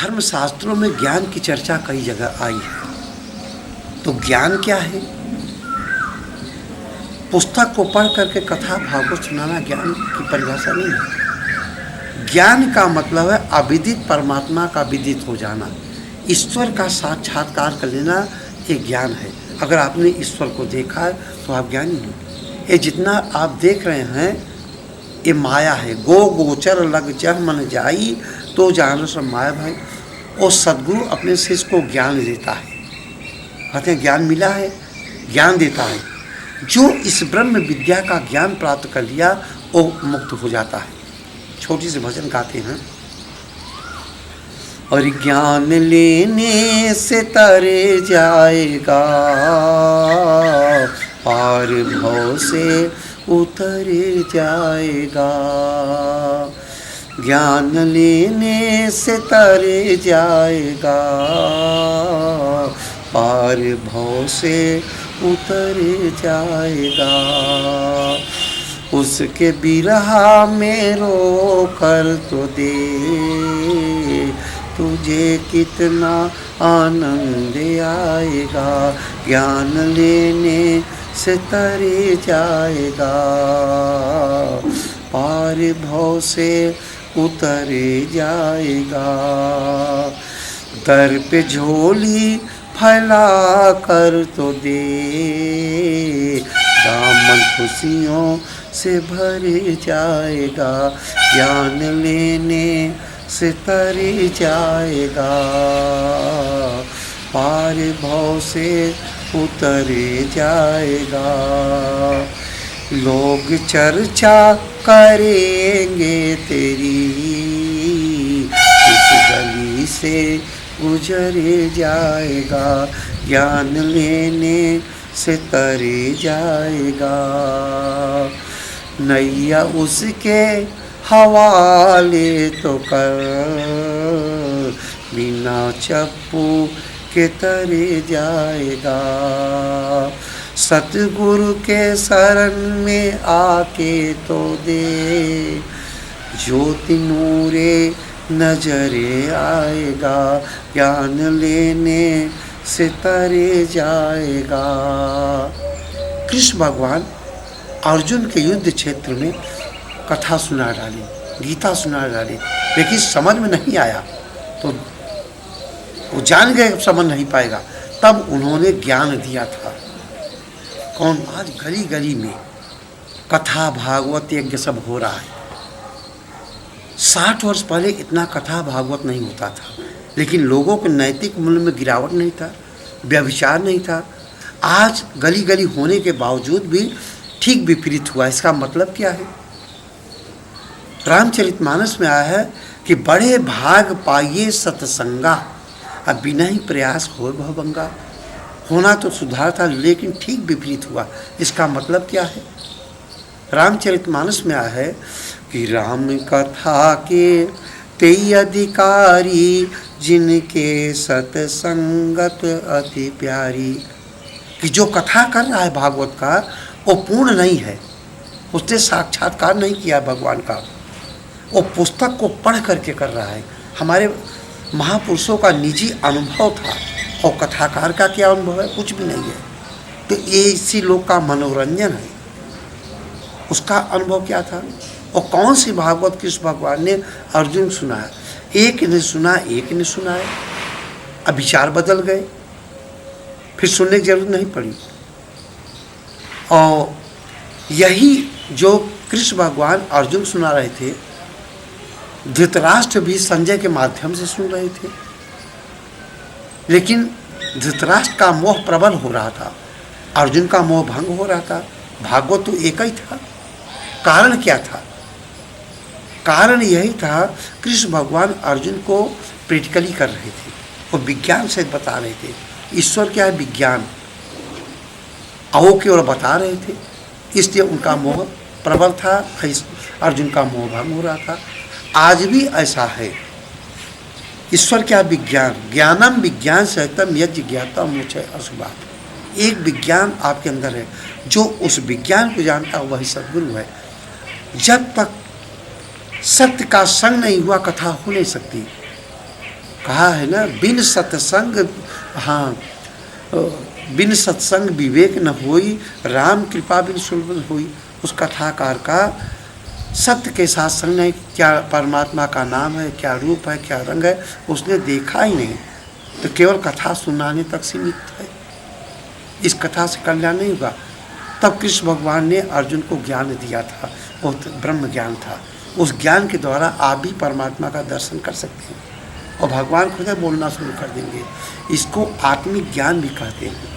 धर्मशास्त्रों में ज्ञान की चर्चा कई जगह आई है। तो ज्ञान क्या है? पुस्तक को पढ़ करके कथा भागवत सुनाना ज्ञान की परिभाषा नहीं है। ज्ञान का मतलब है अविदित परमात्मा का विदित हो जाना, ईश्वर का साक्षात्कार कर लेना, ये ज्ञान है। अगर आपने ईश्वर को देखा है तो आप ज्ञानी हो। ये जितना आप देख रहे हैं ये माया है। गो गोचर लग जह मन जाई तो जानो सब माया भाई। और सद्गुरु अपने शिष्य को ज्ञान देता है, कहते हैं ज्ञान मिला है, ज्ञान देता है। जो इस ब्रह्म विद्या का ज्ञान प्राप्त कर लिया वो मुक्त हो जाता है। छोटी सी भजन गाते हैं। और ज्ञान लेने से तरे जाएगा, पार भव से उतरे जाएगा। ज्ञान लेने से तरे जाएगा, पार भव से उतरे जाएगा। उसके बिरहा में रो कर तो दे, तुझे कितना आनंद आएगा। ज्ञान लेने से तरे जाएगा, पार भव से उतरे जाएगा। दर पे झोली फैला कर तो दे, दामन खुशियों से भरे जाएगा। ज्ञान लेने से तरे जाएगा, पार भव से उतरे जाएगा। लोग चर्चा करेंगे तेरी, इस गली से गुजरे जाएगा। ज्ञान लेने से तरे जाएगा, नैया उसके हवाले तो कर, बिना चप्पू के तरे जाएगा। सतगुरु के शरण में आके तो दे, ज्योति नूरे नजरे आएगा। ज्ञान लेने से तरे जाएगा। कृष्ण भगवान अर्जुन के युद्ध क्षेत्र में कथा सुना डाली, गीता सुना डाली, लेकिन समझ में नहीं आया तो वो जान गए समझ नहीं पाएगा। तब उन्होंने ज्ञान दिया था। कौन? आज गली गली में कथा भागवत यज्ञ सब हो रहा है। 60 वर्ष पहले इतना कथा भागवत नहीं होता था, लेकिन लोगों के नैतिक मूल्य में गिरावट नहीं था, व्यभिचार नहीं था। आज गली गली होने के बावजूद भी ठीक विपरीत हुआ। इसका मतलब क्या है? रामचरितमानस में आया है कि बड़े भाग पाइए सत्संगा, अब बिना ही प्रयास हो भवभंगा। होना तो सुधार था, लेकिन ठीक विपरीत हुआ। इसका मतलब क्या है? रामचरितमानस में आया है कि राम कथा के तेई अधिकारी, जिनके सतसंगत अति प्यारी। कि जो कथा कर रहा है भागवत का वो पूर्ण नहीं है, उसने साक्षात्कार नहीं किया भगवान का, वो पुस्तक को पढ़ करके कर रहा है। हमारे महापुरुषों का निजी अनुभव था और कथाकार का क्या अनुभव है? कुछ भी नहीं है। तो ये इसी लोग का मनोरंजन है। उसका अनुभव क्या था? और कौन सी भागवत कृष्ण भगवान ने अर्जुन सुनाया? एक ने सुना, एक ने सुनाया। अब विचार बदल गए, फिर सुनने की जरूरत नहीं पड़ी। और यही जो कृष्ण भगवान अर्जुन सुना रहे थे, धृतराष्ट्र भी संजय के माध्यम से सुन रहे थे। लेकिन धृतराष्ट्र का मोह प्रबल हो रहा था, अर्जुन का मोह भंग हो रहा था। भागवत तो एक ही था। कारण क्या था? कारण यही था, कृष्ण भगवान अर्जुन को प्रैक्टिकली कर रहे थे, वो विज्ञान से बता रहे थे। ईश्वर क्या है? विज्ञान। आओ की ओर बता रहे थे, इसलिए उनका मोह प्रबल था, अर्जुन का मोह भंग हो रहा था। आज भी ऐसा है। ईश्वर क्या? विज्ञान। ज्ञानम विज्ञान सहितम यज्ञ ज्ञाता मोक्षय अशुभा। एक विज्ञान आपके अंदर है, जो उस विज्ञान को जानता है वही सद्गुरु है। जब तक सत्य का संग नहीं हुआ कथा हो नहीं सकती। कहा है ना, बिन सत्संग, हाँ, बिन सत्संग विवेक न होई, राम कृपा बिन सुलभ होई। उस कथाकार का सत्य के साथ संग नहीं, क्या परमात्मा का नाम है, क्या रूप है, क्या रंग है, उसने देखा ही नहीं, तो केवल कथा सुनाने तक सीमित है। इस कथा से कल्याण नहीं होगा। तब कृष्ण भगवान ने अर्जुन को ज्ञान दिया था, वो ब्रह्म ज्ञान था। उस ज्ञान के द्वारा आप भी परमात्मा का दर्शन कर सकते हैं और भगवान खुद बोलना शुरू कर देंगे। इसको आत्मिक ज्ञान भी कहते हैं।